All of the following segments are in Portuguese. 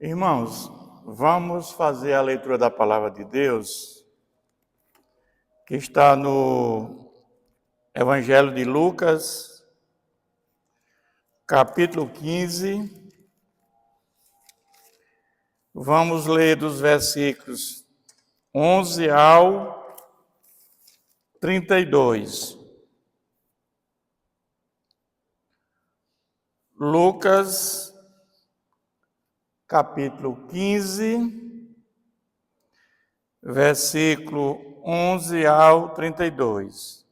Irmãos, vamos fazer a leitura da palavra de Deus, que está no Evangelho de Lucas, capítulo 15. Vamos ler dos versículos 11 ao 32. Lucas, capítulo 15, versículo 11 ao 32.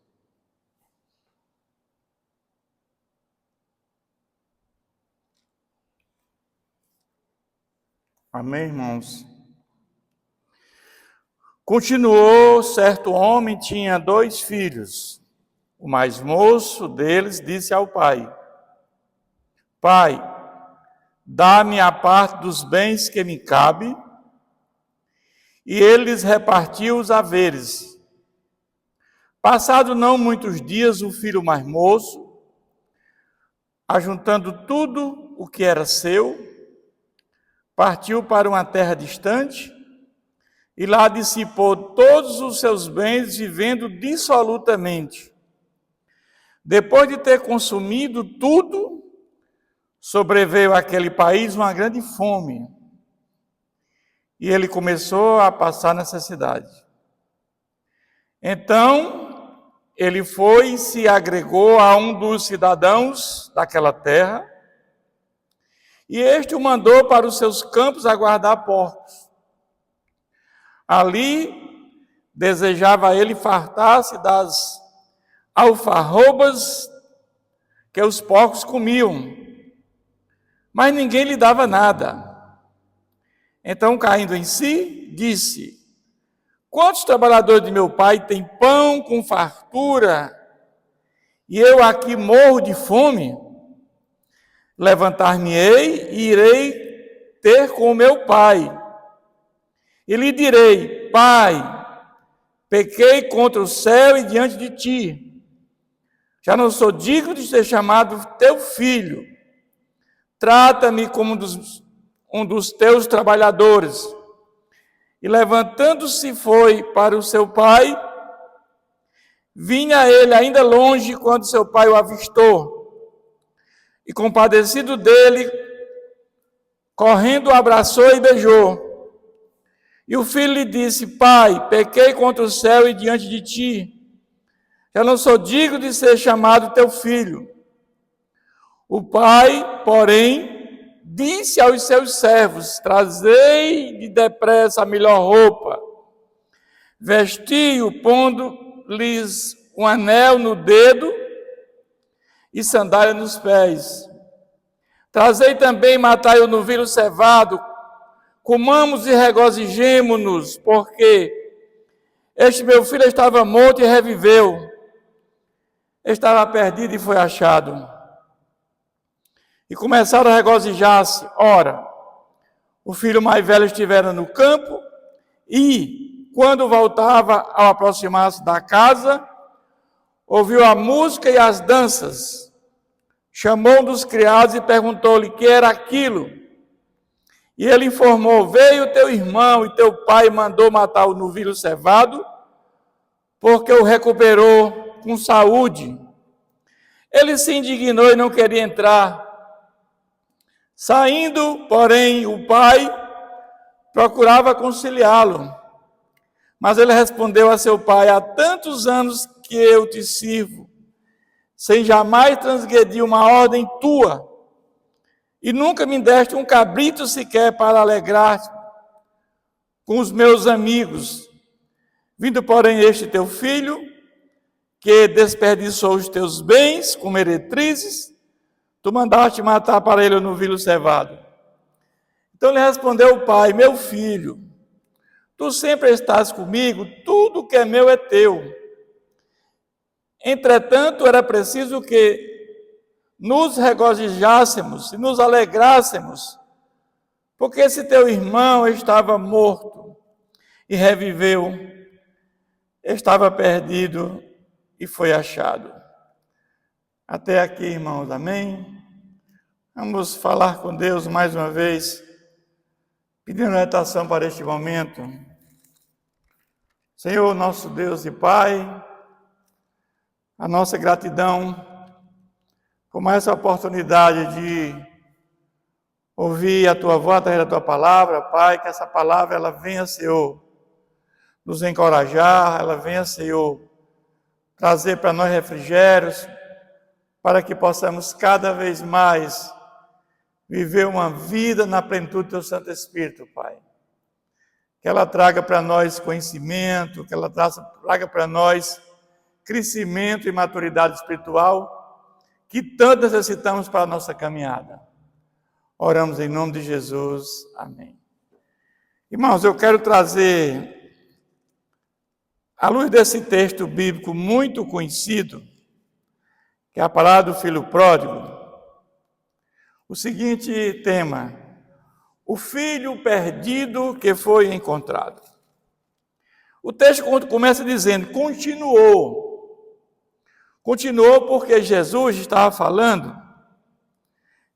Amém, irmãos? Continuou, certo homem tinha 2 filhos. O mais moço deles disse ao pai: Pai, dá-me a parte dos bens que me cabe. E ele lhes repartiu os haveres. Passado não muitos dias, o filho mais moço, ajuntando tudo o que era seu, partiu para uma terra distante e lá dissipou todos os seus bens, vivendo dissolutamente. Depois de ter consumido tudo, sobreveio àquele país uma grande fome. E ele começou a passar necessidade. Então, ele foi e se agregou a um dos cidadãos daquela terra, e este o mandou para os seus campos a guardar porcos. Ali, desejava ele fartar-se das alfarrobas que os porcos comiam, mas ninguém lhe dava nada. Então, caindo em si, disse: Quantos trabalhadores de meu pai têm pão com fartura, e eu aqui morro de fome? Levantar-me-ei e irei ter com meu pai. E lhe direi: Pai, pequei contra o céu e diante de ti. Já não sou digno de ser chamado teu filho. Trata-me como um dos teus trabalhadores. E levantando-se foi para o seu pai. Vinha ele ainda longe quando seu pai o avistou. E compadecido dele, correndo o abraçou e beijou. E o filho lhe disse: Pai, pequei contra o céu e diante de ti. Já não sou digno de ser chamado teu filho. O pai, porém, disse aos seus servos: Trazei depressa a melhor roupa, vestiu, pondo-lhes um anel no dedo e sandália nos pés. Trazei também, matai o novilho cevado, comamos e regozijemo-nos, porque este meu filho estava morto e reviveu, estava perdido e foi achado. E começaram a regozijar-se. Ora, o filho mais velho estivera no campo, e, quando voltava ao aproximar-se da casa, ouviu a música e as danças. Chamou um dos criados e perguntou-lhe que era aquilo. E ele informou: Veio teu irmão e teu pai mandou matar o novilho cevado, porque o recuperou com saúde. Ele se indignou e não queria entrar. Saindo, porém, o pai procurava conciliá-lo. Mas ele respondeu a seu pai: Há tantos anos que eu te sirvo, sem jamais transgredir uma ordem tua, e nunca me deste um cabrito sequer para alegrar-te com os meus amigos. Vindo, porém, este teu filho, que desperdiçou os teus bens com meretrizes, tu mandaste matar para ele o novilho cevado. Então lhe respondeu o pai: Meu filho, tu sempre estás comigo, tudo que é meu é teu. Entretanto, era preciso que nos regozijássemos e nos alegrássemos, porque esse teu irmão estava morto e reviveu, estava perdido e foi achado. Até aqui, irmãos, amém? Vamos falar com Deus mais uma vez, Pedindo orientação para este momento. Senhor, nosso Deus e Pai, a nossa gratidão por mais essa oportunidade de ouvir a Tua voz através da Tua palavra, Pai, que essa palavra ela venha, Senhor, nos encorajar, ela venha, Senhor, trazer para nós refrigérios, para que possamos cada vez mais viver uma vida na plenitude do Teu Santo Espírito, Pai. Que ela traga para nós conhecimento, que ela traga para nós crescimento e maturidade espiritual, que tanto necessitamos para a nossa caminhada. Oramos em nome de Jesus. Amém. Irmãos, eu quero trazer, à luz desse texto bíblico muito conhecido, que é a palavra do filho pródigo, o seguinte tema: o filho perdido que foi encontrado. O texto começa dizendo, continuou porque Jesus estava falando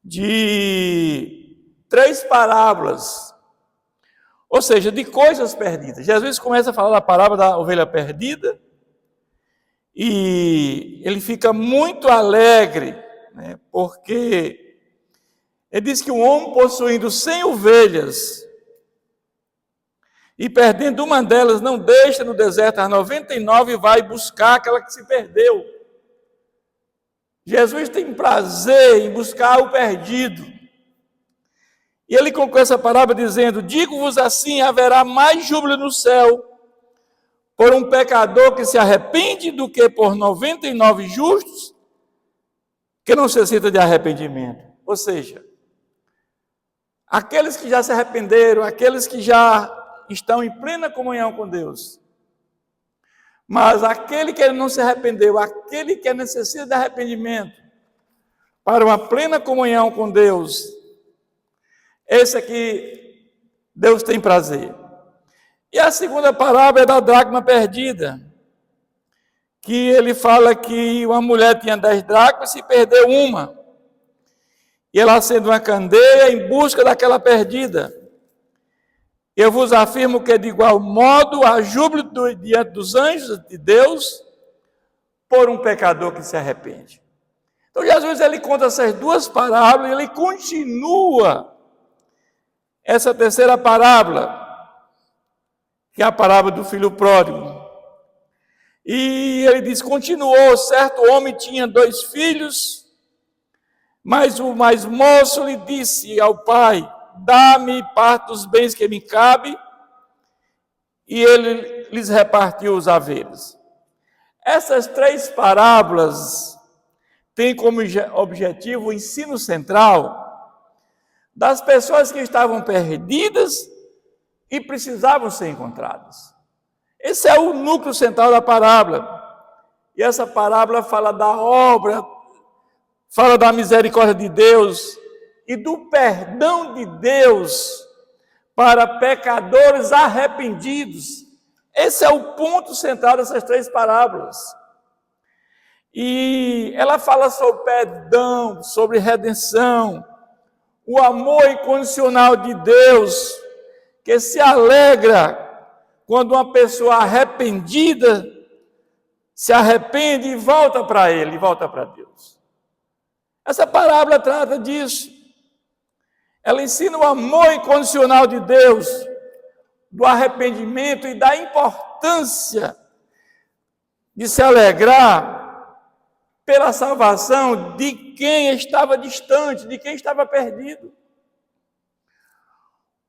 de 3 parábolas, ou seja, de coisas perdidas. Jesus começa a falar da parábola da ovelha perdida, e ele fica muito alegre, né, porque ele diz que um homem possuindo 100 ovelhas e perdendo uma delas, não deixa no deserto as 99 e vai buscar aquela que se perdeu. Jesus tem prazer em buscar o perdido. E ele conclui essa parábola dizendo: digo-vos assim, haverá mais júbilo no céu por um pecador que se arrepende do que por 99 justos que não necessitam de arrependimento. Ou seja, aqueles que já se arrependeram, aqueles que já estão em plena comunhão com Deus. Mas aquele que não se arrependeu, aquele que necessita de arrependimento para uma plena comunhão com Deus, esse aqui Deus tem prazer. E a segunda parábola é da dracma perdida, que ele fala que uma mulher tinha 10 dracmas e se perdeu uma. E ela acende uma candeia em busca daquela perdida. Eu vos afirmo que de igual modo há júbilo diante dos anjos de Deus por um pecador que se arrepende. Então Jesus ele conta essas 2 parábolas e ele continua essa terceira parábola, que é a parábola do filho pródigo. E ele diz, continuou, certo homem tinha 2 filhos, mas o mais moço lhe disse ao pai: dá-me parte dos bens que me cabe, e ele lhes repartiu os haveres. Essas 3 parábolas têm como objetivo o ensino central das pessoas que estavam perdidas e precisavam ser encontradas. Esse é o núcleo central da parábola. E essa parábola fala da obra, fala da misericórdia de Deus e do perdão de Deus para pecadores arrependidos. Esse é o ponto central dessas 3 parábolas. E ela fala sobre perdão, sobre redenção, o amor incondicional de Deus, que se alegra quando uma pessoa arrependida se arrepende e volta para Ele, volta para Deus. Essa parábola trata disso. Ela ensina o amor incondicional de Deus, do arrependimento e da importância de se alegrar pela salvação de quem estava distante, de quem estava perdido.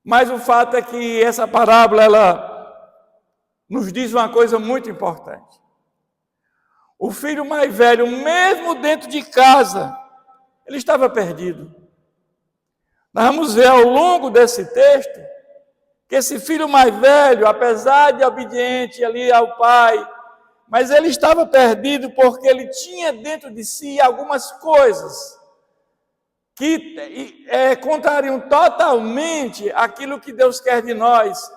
Mas o fato é que essa parábola, ela nos diz uma coisa muito importante. O filho mais velho, mesmo dentro de casa, ele estava perdido. Nós vamos ver ao longo desse texto que esse filho mais velho, apesar de obediente ali ao pai, mas ele estava perdido porque ele tinha dentro de si algumas coisas que contrariam totalmente aquilo que Deus quer de nós.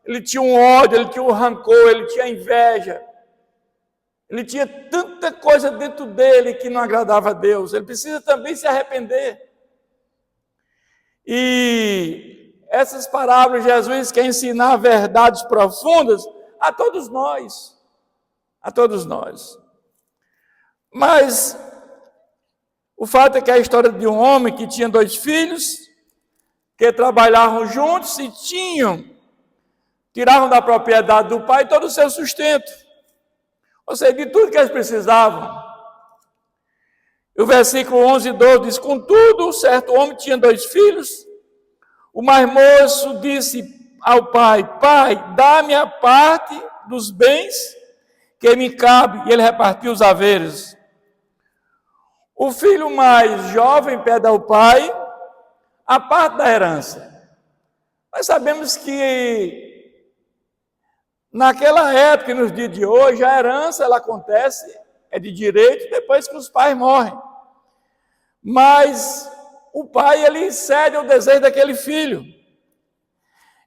Ele tinha um ódio, ele tinha um rancor, ele tinha inveja. Ele tinha tanta coisa dentro dele que não agradava a Deus. Ele precisa também se arrepender. E essas parábolas Jesus quer ensinar verdades profundas a todos nós. A todos nós. Mas o fato é que é a história de um homem que tinha 2 filhos, que trabalhavam juntos e tiravam da propriedade do pai todo o seu sustento. Ou seja, de tudo que eles precisavam. O versículo 11 e 12 diz: contudo, certo homem tinha 2 filhos. O mais moço disse ao pai: pai, dá-me a parte dos bens que me cabe. E ele repartiu os haveres. O filho mais jovem pede ao pai a parte da herança. Nós sabemos que naquela época e nos dias de hoje, a herança ela acontece, é de direito, depois que os pais morrem. Mas o pai, ele cede ao desejo daquele filho.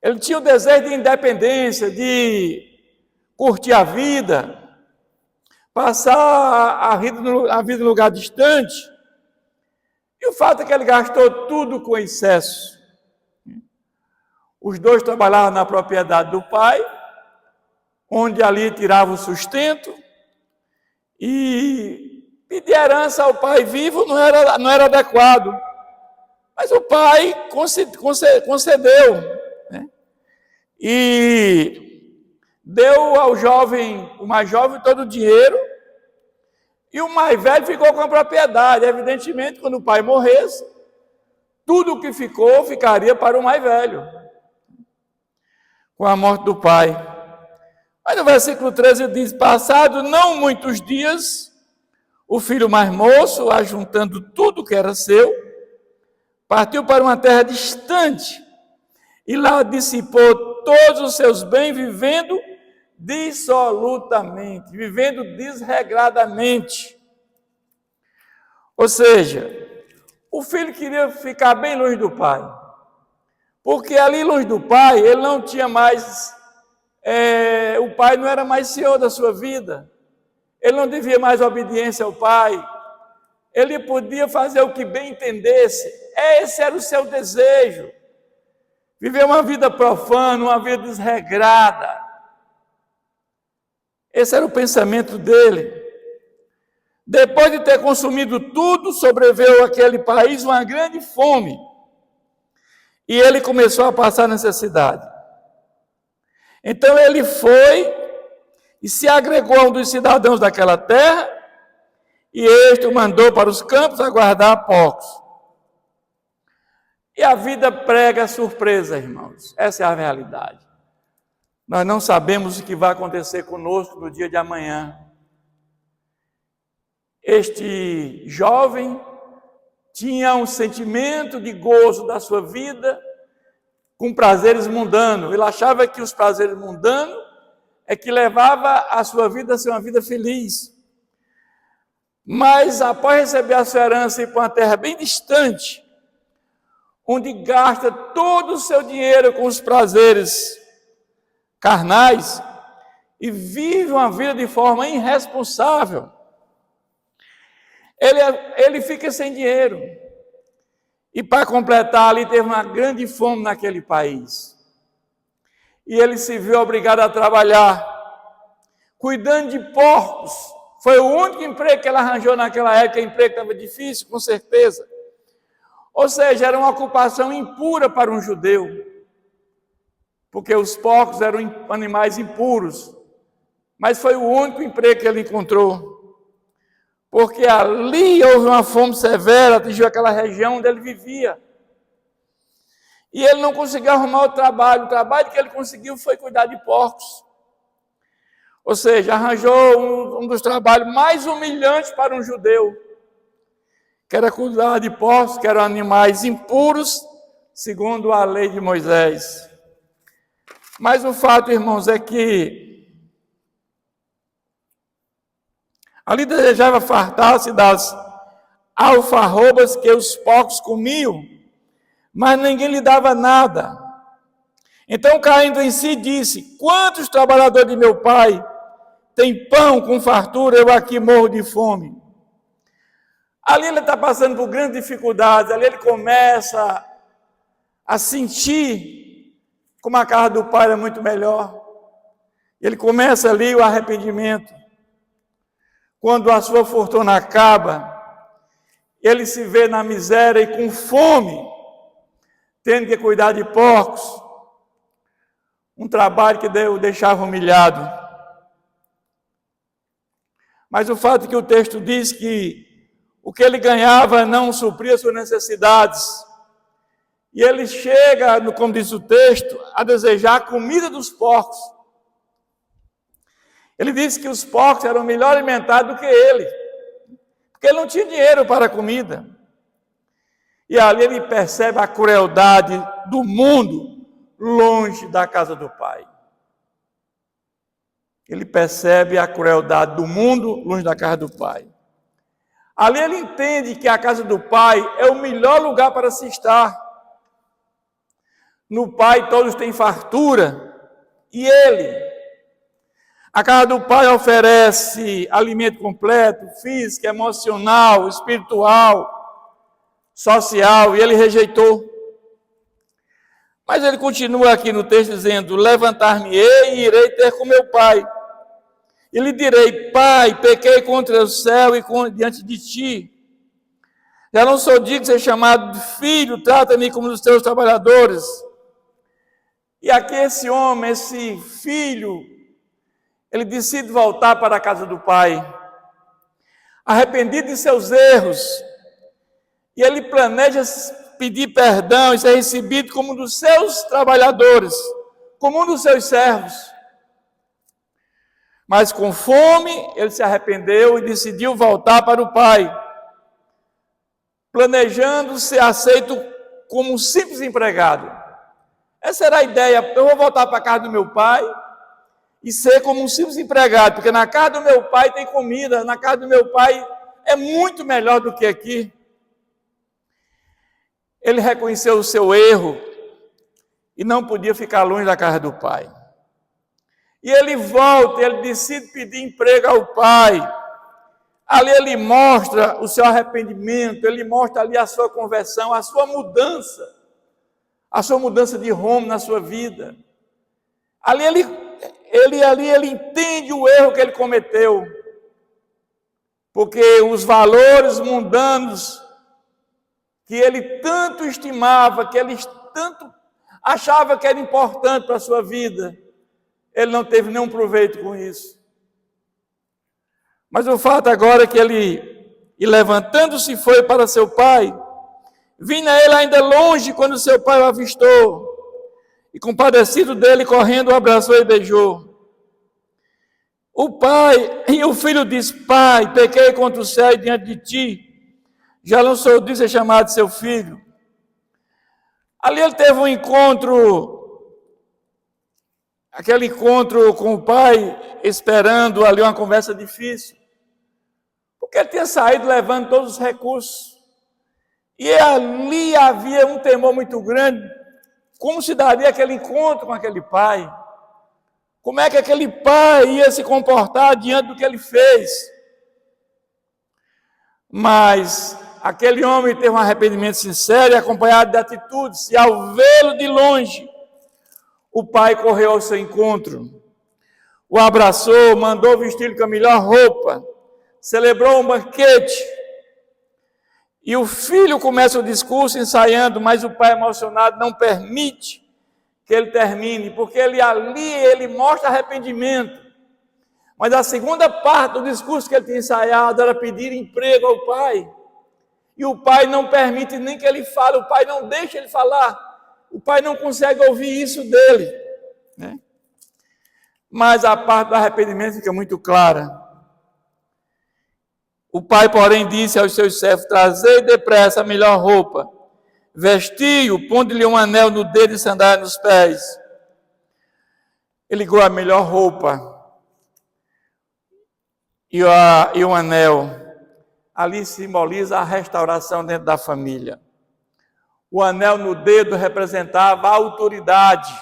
Ele tinha o desejo de independência, de curtir a vida, passar a vida em lugar distante. E o fato é que ele gastou tudo com excesso. Os 2 trabalhavam na propriedade do pai, onde ali tirava o sustento, e pedir herança ao pai vivo não era adequado. Mas o pai concedeu, né? E deu ao jovem, o mais jovem, todo o dinheiro, e o mais velho ficou com a propriedade. Evidentemente, quando o pai morresse, tudo o que ficou ficaria para o mais velho, com a morte do pai. Mas no versículo 13 diz: passado não muitos dias, o filho mais moço, ajuntando tudo que era seu, partiu para uma terra distante, e lá dissipou todos os seus bens, vivendo dissolutamente, vivendo desregradamente. Ou seja, o filho queria ficar bem longe do pai, porque ali longe do pai, ele não tinha mais, o pai não era mais senhor da sua vida, ele não devia mais obediência ao pai, ele podia fazer o que bem entendesse. Esse era o seu desejo, viver uma vida profana, uma vida desregrada. Esse era o pensamento dele. Depois de ter consumido tudo, sobreveio àquele país uma grande fome. E ele começou a passar necessidade. Então ele foi e se agregou a um dos cidadãos daquela terra, e este o mandou para os campos aguardar porcos. E a vida prega surpresa, irmãos. Essa é a realidade. Nós não sabemos o que vai acontecer conosco no dia de amanhã. Este jovem tinha um sentimento de gozo da sua vida com prazeres mundanos. Ele achava que os prazeres mundanos é que levava a sua vida a ser uma vida feliz. Mas após receber a sua herança e ir para uma terra bem distante, onde gasta todo o seu dinheiro com os prazeres carnais e vive uma vida de forma irresponsável, ele fica sem dinheiro. E para completar, ali teve uma grande fome naquele país. E ele se viu obrigado a trabalhar, cuidando de porcos. Foi o único emprego que ele arranjou naquela época, emprego que estava difícil, com certeza. Ou seja, era uma ocupação impura para um judeu, porque os porcos eram animais impuros. Mas foi o único emprego que ele encontrou. Porque ali houve uma fome severa, atingiu aquela região onde ele vivia. E ele não conseguiu arrumar o trabalho que ele conseguiu foi cuidar de porcos. Ou seja, arranjou um dos trabalhos mais humilhantes para um judeu, que era cuidar de porcos, que eram animais impuros, segundo a lei de Moisés. Mas o fato, irmãos, é que ali desejava fartar-se das alfarrobas que os porcos comiam, mas ninguém lhe dava nada. Então, caindo em si, disse: quantos trabalhadores de meu pai têm pão com fartura, eu aqui morro de fome. Ali ele está passando por grandes dificuldades, ali ele começa a sentir como a casa do pai era muito melhor. Ele começa ali o arrependimento. Quando a sua fortuna acaba, ele se vê na miséria e com fome, tendo que cuidar de porcos, um trabalho que o deixava humilhado. Mas o fato é que o texto diz que o que ele ganhava não supria suas necessidades. E ele chega, como diz o texto, a desejar a comida dos porcos. Ele disse que os porcos eram melhor alimentados do que ele, porque ele não tinha dinheiro para a comida. E ali ele percebe a crueldade do mundo longe da casa do Pai. Ele percebe a crueldade do mundo longe da casa do Pai. Ali ele entende que a casa do Pai é o melhor lugar para se estar. No Pai todos têm fartura, e ele... A casa do Pai oferece alimento completo, físico, emocional, espiritual, social, e ele rejeitou. Mas ele continua aqui no texto dizendo: levantar-me-ei e irei ter com meu pai. E lhe direi: Pai, pequei contra o céu e diante de ti. Já não sou digno de ser chamado de filho, trata-me como dos teus trabalhadores. E aqui esse homem, esse filho, ele decide voltar para a casa do pai, arrependido de seus erros, e ele planeja pedir perdão e ser recebido como um dos seus trabalhadores, como um dos seus servos. Mas com fome, ele se arrependeu e decidiu voltar para o pai, planejando ser aceito como um simples empregado. Essa era a ideia: eu vou voltar para a casa do meu pai e ser como um simples empregado, porque na casa do meu pai tem comida, na casa do meu pai é muito melhor do que aqui. Ele reconheceu o seu erro e não podia ficar longe da casa do pai. E ele volta, ele decide pedir emprego ao pai. Ali ele mostra o seu arrependimento, ele mostra ali a sua conversão, a sua mudança de rumo na sua vida. Ali ele entende o erro que ele cometeu, porque os valores mundanos que ele tanto estimava, que ele tanto achava que era importante para a sua vida, ele não teve nenhum proveito com isso. Mas o fato agora é que ele, e levantando-se, foi para seu pai, vindo a ele ainda longe quando seu pai o avistou, e compadecido dele, correndo, o abraçou e beijou. O pai e o filho diz: Pai, pequei contra o céu e diante de ti, já não sou digno de ser chamado de seu filho. Ali ele teve um encontro, aquele encontro com o pai, esperando ali uma conversa difícil, porque ele tinha saído levando todos os recursos, e ali havia um temor muito grande. Como se daria aquele encontro com aquele pai? Como é que aquele pai ia se comportar diante do que ele fez? Mas aquele homem teve um arrependimento sincero e acompanhado de atitudes, e ao vê-lo de longe, o pai correu ao seu encontro, o abraçou, mandou vestir-lhe com a melhor roupa, celebrou um banquete. E o filho começa o discurso ensaiando, mas o pai emocionado não permite que ele termine, porque ele mostra arrependimento. Mas a segunda parte do discurso que ele tinha ensaiado era pedir emprego ao pai. E o pai não permite nem que ele fale, o pai não deixa ele falar. O pai não consegue ouvir isso dele, né? Mas a parte do arrependimento fica muito clara. O pai, porém, disse aos seus servos: trazei depressa a melhor roupa, vestiu, pondo-lhe um anel no dedo e sandália nos pés. Ele ligou a melhor roupa e o anel. Ali simboliza a restauração dentro da família. O anel no dedo representava a autoridade.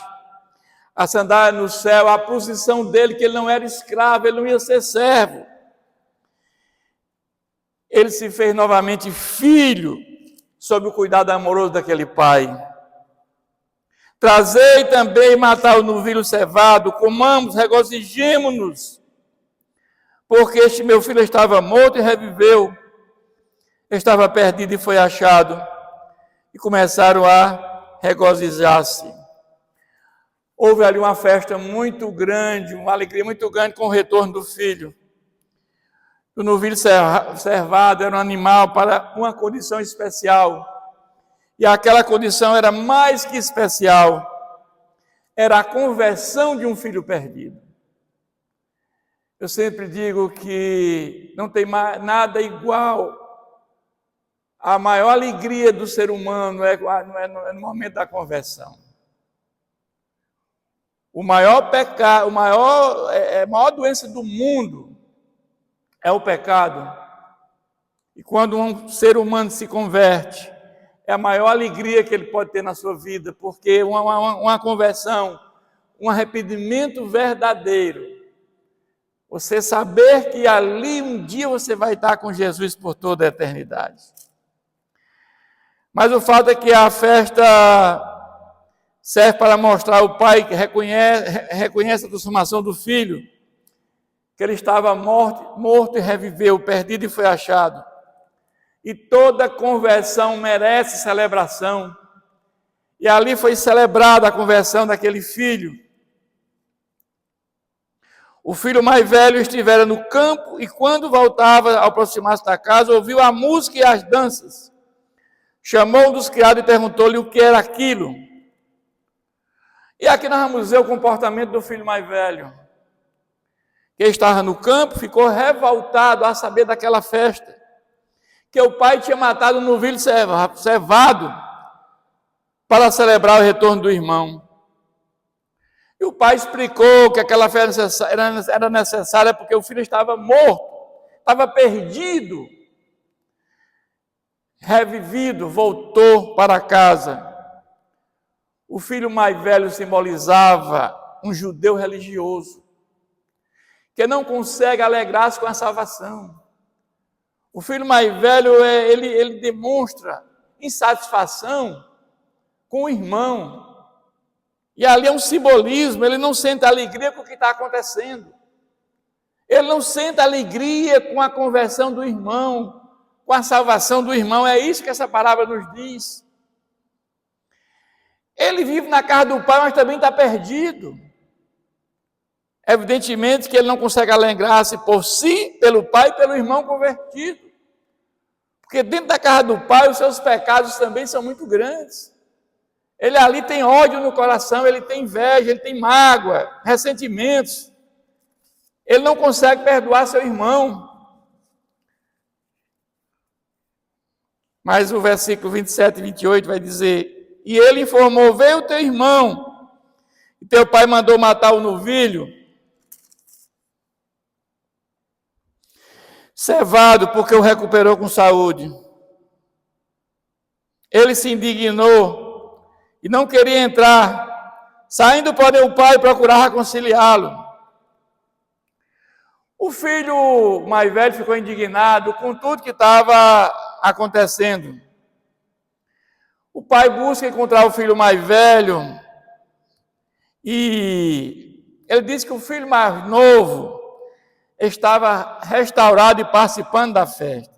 A sandália no céu, a posição dele, que ele não era escravo, ele não ia ser servo. Ele se fez novamente filho, sob o cuidado amoroso daquele pai. Trazei também e matai o novilho cevado, comamos, regozijemo-nos, porque este meu filho estava morto e reviveu, estava perdido e foi achado. E começaram a regozijar-se. Houve ali uma festa muito grande, uma alegria muito grande com o retorno do filho. O novilho cevado era um animal para uma condição especial. E aquela condição era mais que especial. Era a conversão de um filho perdido. Eu sempre digo que não tem nada igual. A maior alegria do ser humano é no momento da conversão. O maior pecado, a maior doença do mundo é o pecado. E quando um ser humano se converte, é a maior alegria que ele pode ter na sua vida, porque uma conversão, um arrependimento verdadeiro, você saber que ali um dia você vai estar com Jesus por toda a eternidade. Mas o fato é que a festa serve para mostrar ao pai que reconhece a transformação do filho, que ele estava morto e reviveu, perdido e foi achado. E toda conversão merece celebração. E ali foi celebrada a conversão daquele filho. O filho mais velho estivera no campo e quando voltava, ao aproximar-se da casa, ouviu a música e as danças. Chamou um dos criados e perguntou-lhe o que era aquilo. E aqui nós vamos ver o comportamento do filho mais velho, que estava no campo, ficou revoltado a saber daquela festa, que o pai tinha matado um novilho cevado para celebrar o retorno do irmão. E o pai explicou que aquela festa era necessária porque o filho estava morto, estava perdido, revivido, voltou para casa. O filho mais velho simbolizava um judeu religioso, que não consegue alegrar-se com a salvação. O filho mais velho, ele demonstra insatisfação com o irmão. E ali é um simbolismo, ele não sente alegria com o que está acontecendo. Ele não sente alegria com a conversão do irmão, com a salvação do irmão. É isso que essa palavra nos diz. Ele vive na casa do pai, mas também está perdido. Evidentemente que ele não consegue alegrar-se por si, pelo pai e pelo irmão convertido. Porque dentro da casa do pai, os seus pecados também são muito grandes. Ele ali tem ódio no coração, ele tem inveja, ele tem mágoa, ressentimentos. Ele não consegue perdoar seu irmão. Mas o versículo 27 e 28 vai dizer: e ele informou, veio teu irmão, e teu pai mandou matar o novilho cevado, porque o recuperou com saúde. Ele se indignou e não queria entrar, saindo, porém, o pai procurar reconciliá-lo. O filho mais velho ficou indignado com tudo que estava acontecendo. O pai busca encontrar o filho mais velho e ele diz que o filho mais novo estava restaurado e participando da festa.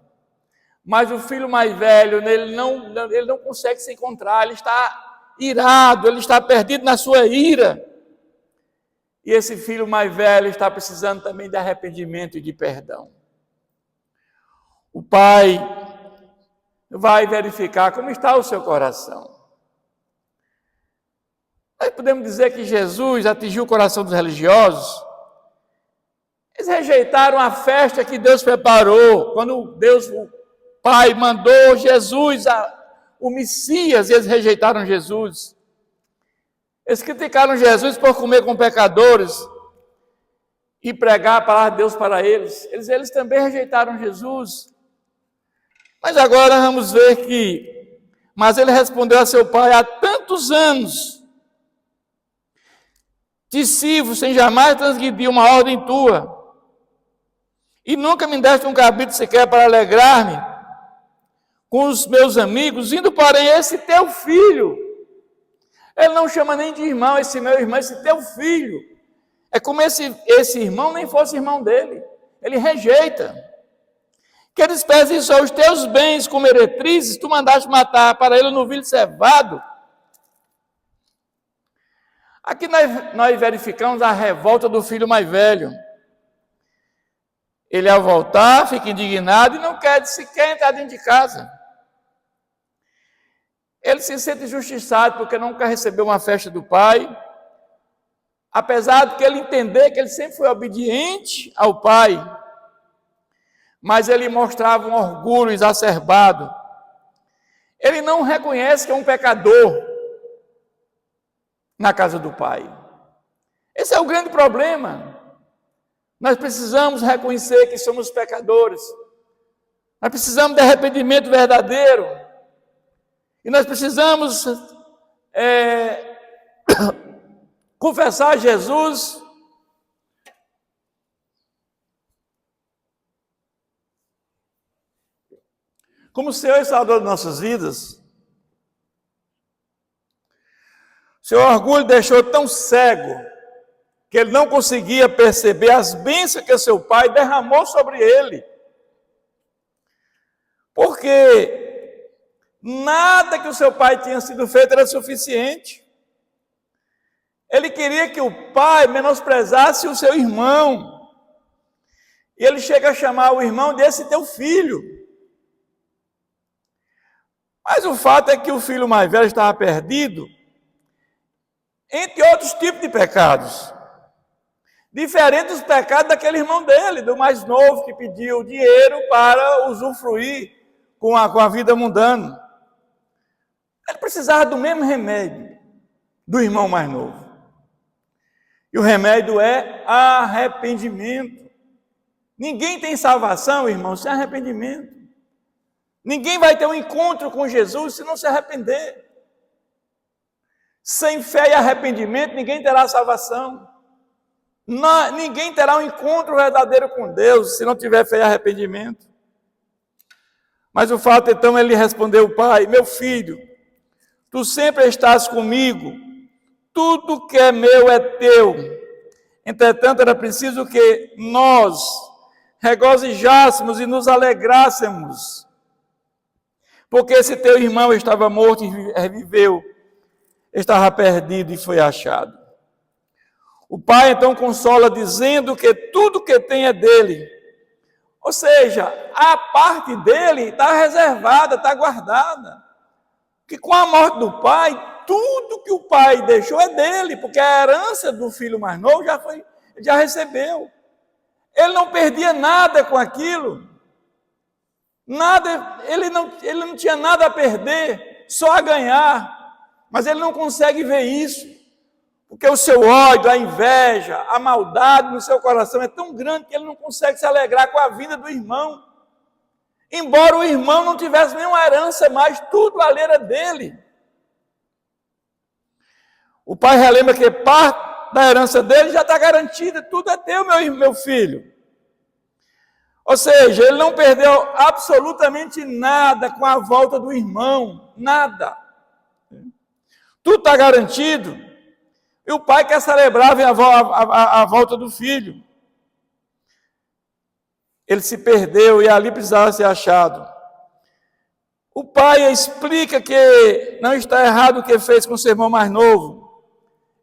Mas o filho mais velho, ele não consegue se encontrar, ele está irado, ele está perdido na sua ira. E esse filho mais velho está precisando também de arrependimento e de perdão. O pai vai verificar como está o seu coração. Nós podemos dizer que Jesus atingiu o coração dos religiosos. Eles rejeitaram a festa que Deus preparou, quando Deus, o Pai, mandou Jesus, o Messias, e eles rejeitaram Jesus. Eles criticaram Jesus por comer com pecadores e pregar a palavra de Deus para eles. Eles também rejeitaram Jesus. Mas agora vamos ver que, mas ele respondeu a seu pai: há tantos anos te sirvo sem jamais transgredir uma ordem tua, e nunca me deste um cabrito sequer para alegrar-me com os meus amigos, indo para esse teu filho. Ele não chama nem de irmão, esse meu irmão, esse teu filho. É como esse irmão nem fosse irmão dele. Ele rejeita. Que ele despreze só os teus bens como meretrizes, tu mandaste matar para ele o novilho cevado. Aqui nós verificamos a revolta do filho mais velho. Ele, ao voltar, fica indignado e não quer sequer entrar dentro de casa. Ele se sente injustiçado porque nunca recebeu uma festa do pai, apesar de que ele entender que ele sempre foi obediente ao pai, mas ele mostrava um orgulho exacerbado. Ele não reconhece que é um pecador na casa do pai. Esse é o grande problema. Nós precisamos reconhecer que somos pecadores. Nós precisamos de arrependimento verdadeiro. E nós precisamos confessar a Jesus como Senhor e Salvador de nossas vidas. Seu orgulho deixou tão cego que ele não conseguia perceber as bênçãos que seu pai derramou sobre ele. Porque nada que o seu pai tinha sido feito era suficiente. Ele queria que o pai menosprezasse o seu irmão. E ele chega a chamar o irmão desse teu filho. Mas o fato é que o filho mais velho estava perdido, entre outros tipos de pecados. Diferente dos pecados daquele irmão dele, do mais novo, que pediu dinheiro para usufruir com a vida mundana. Ele precisava do mesmo remédio do irmão mais novo. E o remédio é arrependimento. Ninguém tem salvação, irmão, sem arrependimento. Ninguém vai ter um encontro com Jesus se não se arrepender. Sem fé e arrependimento, ninguém terá salvação. Ninguém terá um encontro verdadeiro com Deus se não tiver fé e arrependimento. Mas o fato, então, ele respondeu ao pai: meu filho, tu sempre estás comigo, tudo que é meu é teu. Entretanto, era preciso que nós regozijássemos e nos alegrássemos, porque esse teu irmão estava morto e reviveu, estava perdido e foi achado. O pai então consola dizendo que tudo que tem é dele. Ou seja, a parte dele está reservada, está guardada. Que com a morte do pai, tudo que o pai deixou é dele, porque a herança do filho mais novo já recebeu. Ele não perdia nada com aquilo. Nada, ele não tinha nada a perder, só a ganhar. Mas ele não consegue ver isso. Porque o seu ódio, a inveja, a maldade no seu coração é tão grande que ele não consegue se alegrar com a vida do irmão. Embora o irmão não tivesse nenhuma herança mais, tudo ali era dele. O pai relembra que parte da herança dele já está garantida, tudo é teu, meu filho. Ou seja, ele não perdeu absolutamente nada com a volta do irmão, nada. Tudo está garantido. E o pai quer celebrar a volta do filho. Ele se perdeu e ali precisava ser achado. O pai explica que não está errado o que fez com o seu irmão mais novo.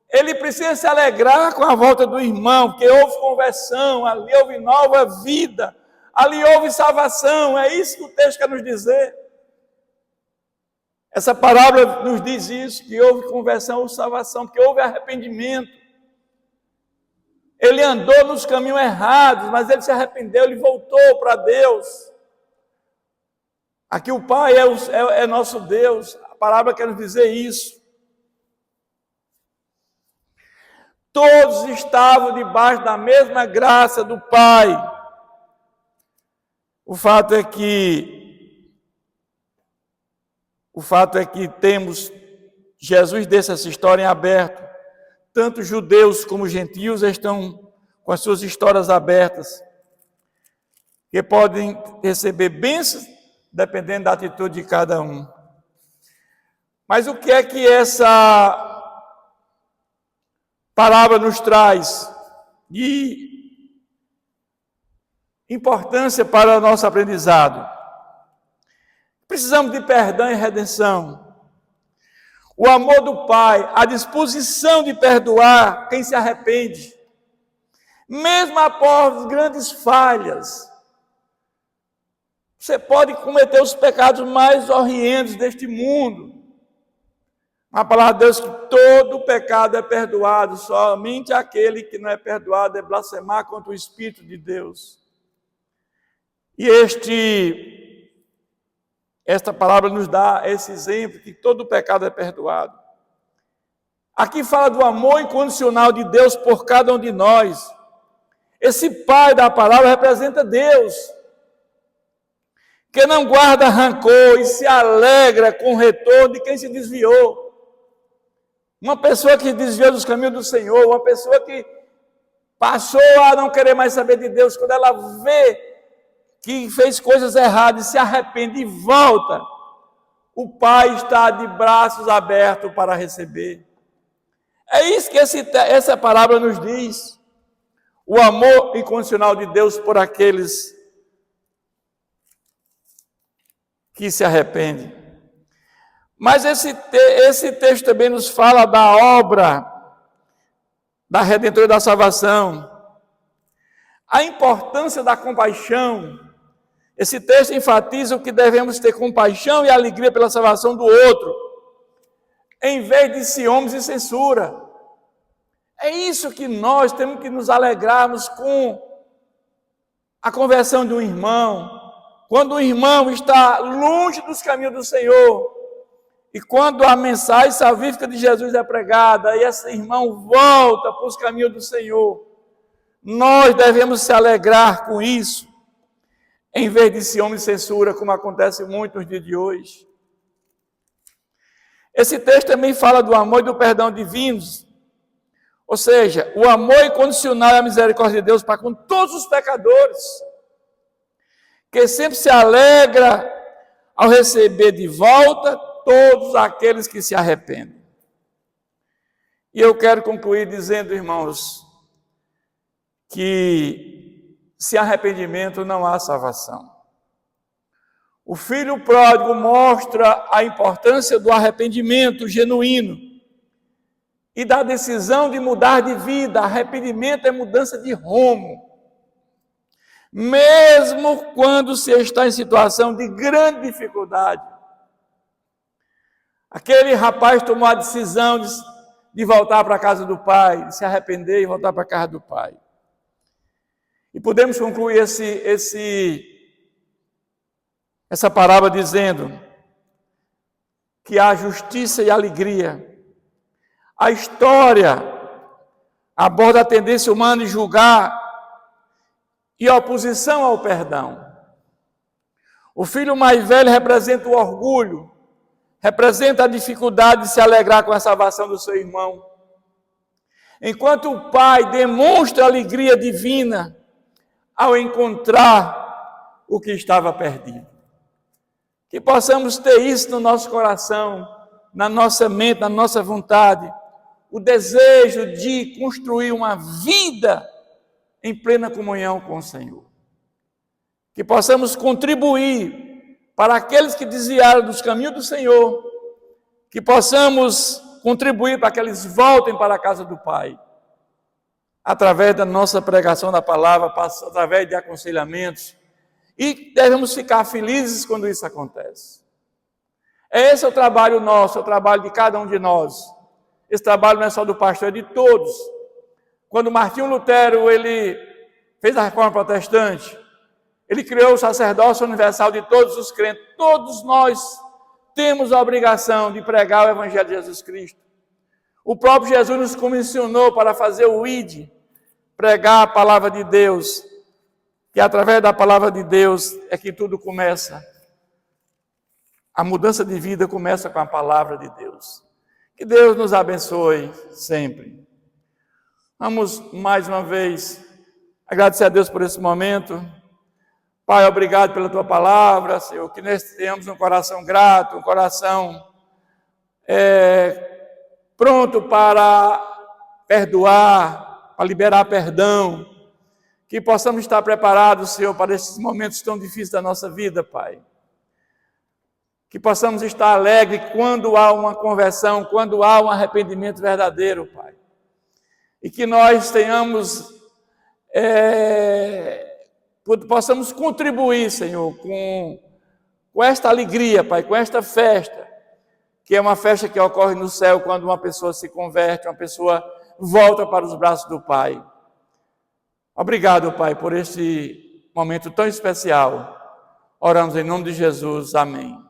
Ele precisa se alegrar com a volta do irmão, porque houve conversão, ali houve nova vida, ali houve salvação. É isso que o texto quer nos dizer. Essa parábola nos diz isso, que houve conversão ou salvação, que houve arrependimento. Ele andou nos caminhos errados, mas ele se arrependeu, ele voltou para Deus. Aqui o Pai é nosso Deus, a parábola quer nos dizer isso. Todos estavam debaixo da mesma graça do Pai. O fato é que temos Jesus deixa essa história em aberto. Tanto judeus como gentios estão com as suas histórias abertas, que podem receber bênçãos dependendo da atitude de cada um. Mas o que é que essa palavra nos traz de importância para o nosso aprendizado. Precisamos de perdão e redenção. O amor do Pai, a disposição de perdoar quem se arrepende, mesmo após grandes falhas. Você pode cometer os pecados mais horrendos deste mundo. A palavra de Deus que todo pecado é perdoado, somente aquele que não é perdoado é blasfemar contra o Espírito de Deus. E esta palavra nos dá esse exemplo que todo pecado é perdoado. Aqui fala do amor incondicional de Deus por cada um de nós. Esse Pai da palavra representa Deus, que não guarda rancor e se alegra com o retorno de quem se desviou. Uma pessoa que desviou dos caminhos do Senhor, uma pessoa que passou a não querer mais saber de Deus, quando ela vê que fez coisas erradas e se arrepende e volta, o Pai está de braços abertos para receber. É isso que essa palavra nos diz. O amor incondicional de Deus por aqueles que se arrependem. Mas esse texto também nos fala da obra da redentora e da salvação. A importância da compaixão. Esse texto enfatiza o que devemos ter compaixão e alegria pela salvação do outro, em vez de ciúmes e censura. É isso que nós temos que nos alegrarmos com a conversão de um irmão. Quando o irmão está longe dos caminhos do Senhor, e quando a mensagem salvífica de Jesus é pregada, e esse irmão volta para os caminhos do Senhor, nós devemos se alegrar com isso, em vez de ciúme e censura, como acontece muito nos dias de hoje. Esse texto também fala do amor e do perdão divinos, ou seja, o amor incondicional e a misericórdia de Deus para com todos os pecadores, que sempre se alegra ao receber de volta todos aqueles que se arrependem. E eu quero concluir dizendo, irmãos, que sem arrependimento não há salvação. O filho pródigo mostra a importância do arrependimento genuíno e da decisão de mudar de vida. Arrependimento é mudança de rumo. Mesmo quando se está em situação de grande dificuldade. Aquele rapaz tomou a decisão de voltar para a casa do pai, de se arrepender e voltar para a casa do pai. E podemos concluir essa parábola dizendo que há justiça e alegria. A história aborda a tendência humana de julgar e a oposição ao perdão. O filho mais velho representa o orgulho, representa a dificuldade de se alegrar com a salvação do seu irmão. Enquanto o pai demonstra a alegria divina ao encontrar o que estava perdido. Que possamos ter isso no nosso coração, na nossa mente, na nossa vontade, o desejo de construir uma vida em plena comunhão com o Senhor. Que possamos contribuir para aqueles que desviaram dos caminhos do Senhor, que possamos contribuir para que eles voltem para a casa do Pai, através da nossa pregação da palavra, através de aconselhamentos, e devemos ficar felizes quando isso acontece. Esse é o trabalho nosso, é o trabalho de cada um de nós. Esse trabalho não é só do pastor, é de todos. Quando Martinho Lutero ele fez a reforma protestante, ele criou o sacerdócio universal de todos os crentes. Todos nós temos a obrigação de pregar o Evangelho de Jesus Cristo. O próprio Jesus nos comissionou para fazer o ID, pregar a palavra de Deus, que através da palavra de Deus é que tudo começa. A mudança de vida começa com a palavra de Deus. Que Deus nos abençoe sempre. Vamos mais uma vez agradecer a Deus por esse momento. Pai, obrigado pela tua palavra, Senhor, que nós tenhamos um coração grato, um coração pronto para perdoar, para liberar perdão, que possamos estar preparados, Senhor, para esses momentos tão difíceis da nossa vida, Pai. Que possamos estar alegres quando há uma conversão, quando há um arrependimento verdadeiro, Pai. E que nós tenhamos, possamos contribuir, Senhor, com esta alegria, Pai, com esta festa, que é uma festa que ocorre no céu quando uma pessoa se converte, uma pessoa volta para os braços do Pai. Obrigado, Pai, por esse momento tão especial. Oramos em nome de Jesus. Amém.